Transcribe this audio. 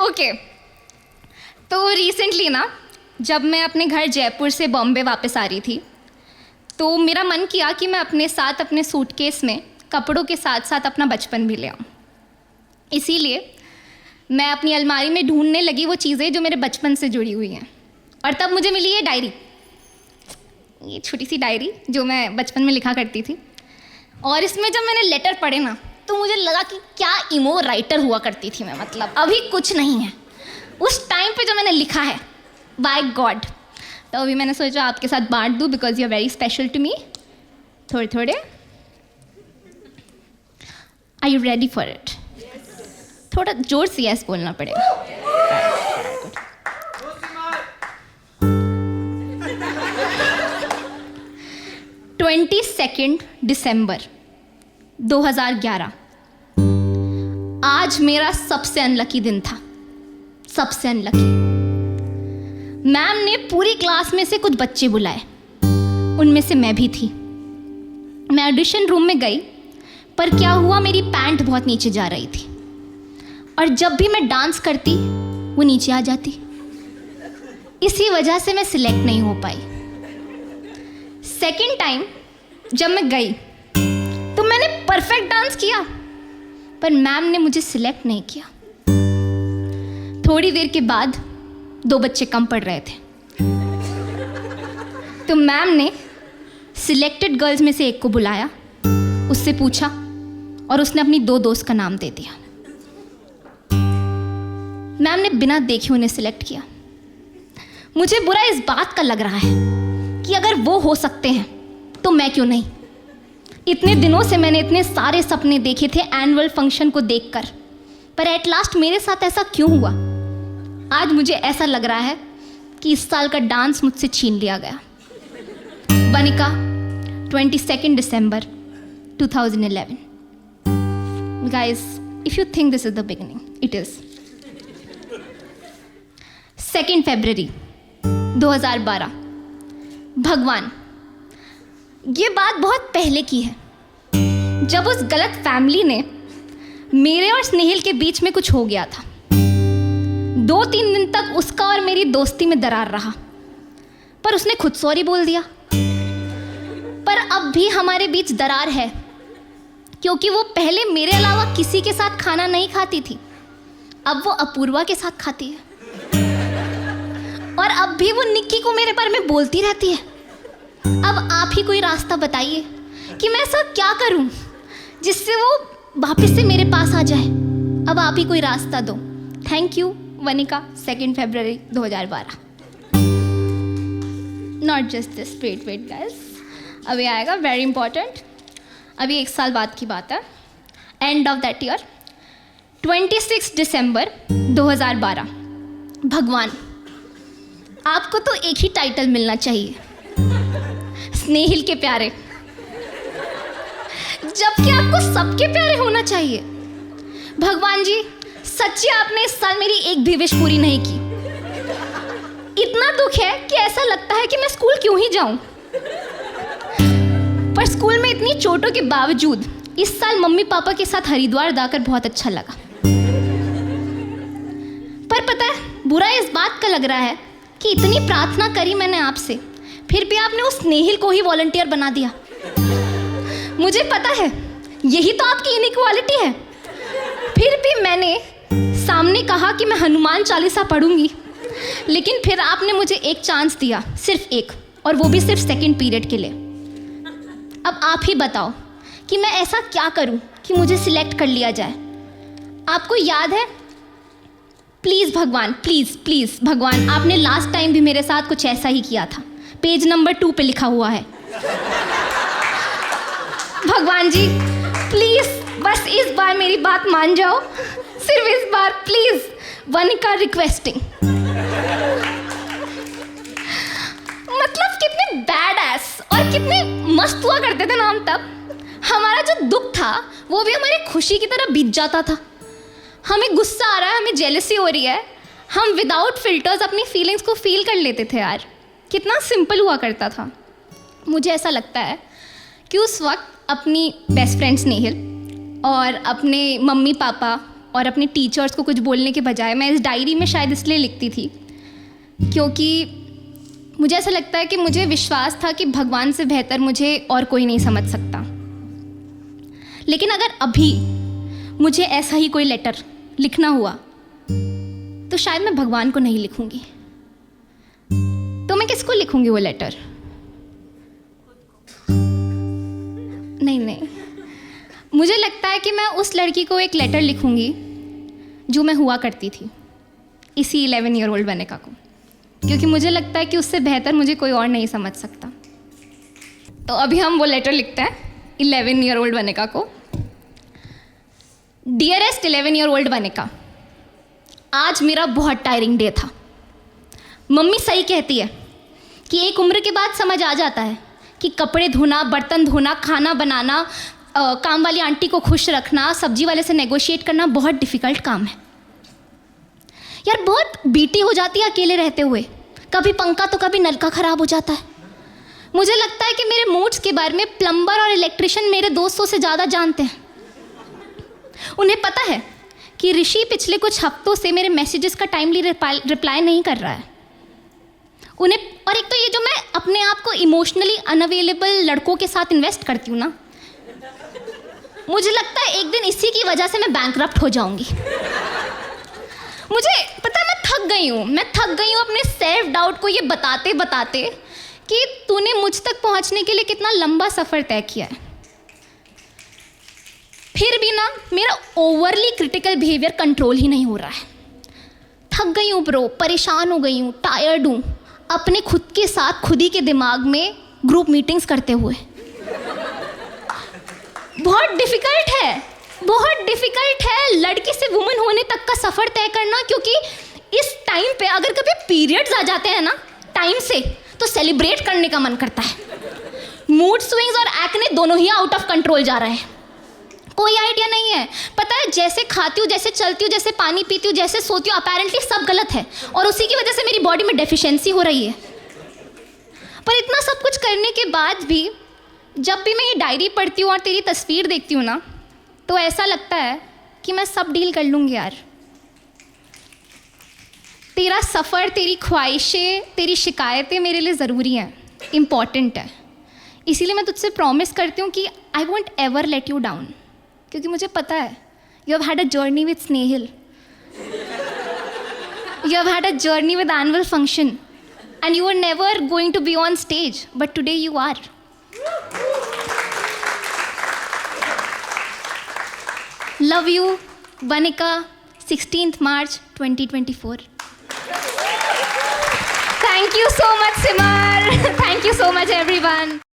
Okay, तो recently ना जब मैं अपने घर जयपुर से बॉम्बे वापस आ रही थी तो मेरा मन किया कि मैं अपने साथ अपने सूटकेस में कपड़ों के साथ साथ अपना बचपन भी ले आऊँ। इसीलिए मैं अपनी अलमारी में ढूंढने लगी वो चीज़ें जो मेरे बचपन से जुड़ी हुई हैं, और तब मुझे मिली ये डायरी, ये छोटी सी डायरी जो मैं बचपन में लिखा करती थी। और इसमें जब मैंने लेटर पढ़े ना तो मुझे लगा कि क्या इमो राइटर हुआ करती थी मैं, मतलब अभी कुछ नहीं है, उस टाइम पे जो मैंने लिखा है, बाय गॉड। तो अभी मैंने सोचा आपके साथ बांट दूँ because you are very special to me. थोड़े थोड़े, are you ready for it? थोड़ा जोर से यस बोलना पड़ेगा। 22 दिसंबर 2011 आज मेरा सबसे अनलकी दिन था, सबसे अनलकी। मैम ने पूरी क्लास में से कुछ बच्चे बुलाए, उनमें से मैं भी थी। मैं ऑडिशन रूम में गई, पर क्या हुआ, मेरी पैंट बहुत नीचे जा रही थी और जब भी मैं डांस करती वो नीचे आ जाती। इसी वजह से मैं सिलेक्ट नहीं हो पाई। सेकेंड टाइम जब मैं गई तो मैंने परफेक्ट डांस किया, पर मैम ने मुझे सिलेक्ट नहीं किया। थोड़ी देर के बाद 2 बच्चे कम पड़ रहे थे, तो मैम ने सिलेक्टेड गर्ल्स में से एक को बुलाया, उससे पूछा और उसने अपनी 2 दोस्त का नाम दे दिया। मैम ने बिना देखे उन्हें सिलेक्ट किया। मुझे बुरा इस बात का लग रहा है कि अगर वो हो सकते हैं तो मैं क्यों नहीं। इतने दिनों से मैंने इतने सारे सपने देखे थे एनुअल फंक्शन को देखकर, पर एट लास्ट मेरे साथ ऐसा क्यों हुआ। आज मुझे ऐसा लग रहा है कि इस साल का डांस मुझसे छीन लिया गया। वनिका, 22 दिसंबर 2011। Guys, if you think this is the beginning, it is. 2 फरवरी 2012। भगवान, ये बात बहुत पहले की है, जब उस गलत फैमिली ने मेरे और स्नेहिल के बीच में कुछ हो गया था। 2-3 दिन तक उसका और मेरी दोस्ती में दरार रहा, पर उसने खुद सॉरी बोल दिया। पर अब भी हमारे बीच दरार है, क्योंकि वो पहले मेरे अलावा किसी के साथ खाना नहीं खाती थी, अब वो अपूर्वा के साथ खाती है। और अब भी वो निक्की को मेरे बारे में बोलती रहती है। अब आप ही कोई रास्ता बताइए कि मैं ऐसा क्या करूं जिससे वो वापस से मेरे पास आ जाए। अब आप ही कोई रास्ता दो। थैंक यू वनिका, 2 फरवरी 2012। Not just this, wait guys, अभी आएगा वेरी इंपॉर्टेंट। अभी 1 साल बाद की बात है, एंड ऑफ दैट ईयर, 26 दिसंबर 2012। भगवान, आपको तो एक ही टाइटल मिलना चाहिए, स्नेहिल के प्यारे, जबकि आपको सबके प्यारे होना चाहिए। भगवान जी, सच्ची आपने इस साल मेरी एक भी विश पूरी नहीं की। इतना दुख है कि ऐसा लगता है कि मैं स्कूल क्यों ही जाऊं। पर स्कूल में इतनी चोटों के बावजूद इस साल मम्मी पापा के साथ हरिद्वार जाकर बहुत अच्छा लगा। पर पता है, बुरा इस बात का लग रहा है कि इतनी प्रार्थना करी मैंने आपसे, फिर भी आपने उस स्नेहिल को ही वॉलंटियर बना दिया। मुझे पता है यही तो आपकी इनइक्वालिटी है। फिर भी मैंने सामने कहा कि मैं हनुमान चालीसा पढ़ूंगी, लेकिन फिर आपने मुझे एक चांस दिया, सिर्फ एक, और वो भी सिर्फ 2nd पीरियड के लिए। अब आप ही बताओ कि मैं ऐसा क्या करूं कि मुझे सिलेक्ट कर लिया जाए। आपको याद है, प्लीज़ भगवान, प्लीज़ भगवान, आपने लास्ट टाइम भी मेरे साथ कुछ ऐसा ही किया था। पेज नंबर 2 पे लिखा हुआ है। भगवान जी, प्लीज़ बस इस बार मेरी बात मान जाओ, सिर्फ इस बार प्लीज़। वनिका रिक्वेस्टिंग। मतलब कितने बैड एस और कितने मस्त हुआ करते थे ना हम तब। हमारा जो दुख था वो भी हमारी खुशी की तरह बीत जाता था। हमें गुस्सा आ रहा है, हमें जेलसी हो रही है, हम विदाउट फिल्टर्स अपनी फीलिंग्स को फील कर लेते थे। यार कितना सिंपल हुआ करता था। मुझे ऐसा लगता है कि उस वक्त अपनी बेस्ट फ्रेंड स्नेहिल और अपने मम्मी पापा और अपने टीचर्स को कुछ बोलने के बजाय मैं इस डायरी में शायद इसलिए लिखती थी क्योंकि मुझे ऐसा लगता है कि मुझे विश्वास था कि भगवान से बेहतर मुझे और कोई नहीं समझ सकता। लेकिन अगर अभी मुझे ऐसा ही कोई लेटर लिखना हुआ तो शायद मैं भगवान को नहीं लिखूंगी। तो मैं किसको लिखूंगी वो लेटर? नहीं, मुझे लगता है कि मैं उस लड़की को एक लेटर लिखूंगी जो मैं हुआ करती थी, इसी 11 ईयर ओल्ड वनिका को, क्योंकि मुझे लगता है कि उससे बेहतर मुझे कोई और नहीं समझ सकता। तो अभी हम वो लेटर लिखते हैं 11 ईयर ओल्ड वनिका को। डियरेस्ट 11 ईयर ओल्ड वनिका, आज मेरा बहुत टायरिंग डे था। मम्मी सही कहती है कि एक उम्र के बाद समझ आ जाता है कि कपड़े धोना, बर्तन धोना, खाना बनाना, काम वाली आंटी को खुश रखना, सब्जी वाले से नेगोशिएट करना बहुत डिफ़िकल्ट काम है। यार बहुत बीटी हो जाती है अकेले रहते हुए, कभी पंखा तो कभी नलका ख़राब हो जाता है। मुझे लगता है कि मेरे मूड्स के बारे में प्लम्बर और इलेक्ट्रिशियन मेरे दोस्तों से ज़्यादा जानते हैं। उन्हें पता है कि ऋषि पिछले कुछ हफ्तों से मेरे मैसेजेस का टाइमली रिप्लाई नहीं कर रहा है। उन्हें, और एक तो ये जो मैं अपने आप को इमोशनली अनअवेलेबल लड़कों के साथ इन्वेस्ट करती हूँ ना, मुझे लगता है एक दिन इसी की वजह से मैं बैंकरप्ट हो जाऊंगी। मुझे पता है मैं थक गई हूँ अपने सेल्फ डाउट को ये बताते बताते कि तूने मुझ तक पहुँचने के लिए कितना लंबा सफ़र तय किया है। फिर भी ना मेरा ओवरली क्रिटिकल बिहेवियर कंट्रोल ही नहीं हो रहा है। थक गई हूँ ब्रो, परेशान हो गई हूँ, टायर्ड हूँ अपने खुद के साथ खुद ही के दिमाग में ग्रुप मीटिंग्स करते हुए। बहुत डिफ़िकल्ट है लड़की से वुमन होने तक का सफ़र तय करना, क्योंकि इस टाइम पे अगर कभी पीरियड्स आ जाते हैं ना टाइम से, तो सेलिब्रेट करने का मन करता है। मूड स्विंग्स और एक्ने दोनों ही आउट ऑफ कंट्रोल जा रहे हैं। कोई आइडिया नहीं है। पता है, जैसे खाती हूँ, जैसे चलती हूँ, जैसे पानी पीती हूँ, जैसे सोती हूँ, अपैरेंटली सब गलत है और उसी की वजह से मेरी बॉडी में डेफिशिएंसी हो रही है। पर इतना सब कुछ करने के बाद भी जब भी मैं ये डायरी पढ़ती हूँ और तेरी तस्वीर देखती हूँ ना, तो ऐसा लगता है कि मैं सब डील कर लूँगी यार। तेरा सफ़र, तेरी ख्वाहिशें, तेरी शिकायतें मेरे लिए ज़रूरी हैं, इम्पॉर्टेंट है। इसीलिए मैं तुझसे प्रॉमिस करती हूँ कि I won't ever let you down, क्योंकि मुझे पता है you have had a journey with Snehil, you have had a journey with annual function and you are never going to be on stage, but today you are. Love you, Vanika, 16th March 2024. Thank you so much, Simar. Thank you so much, everyone.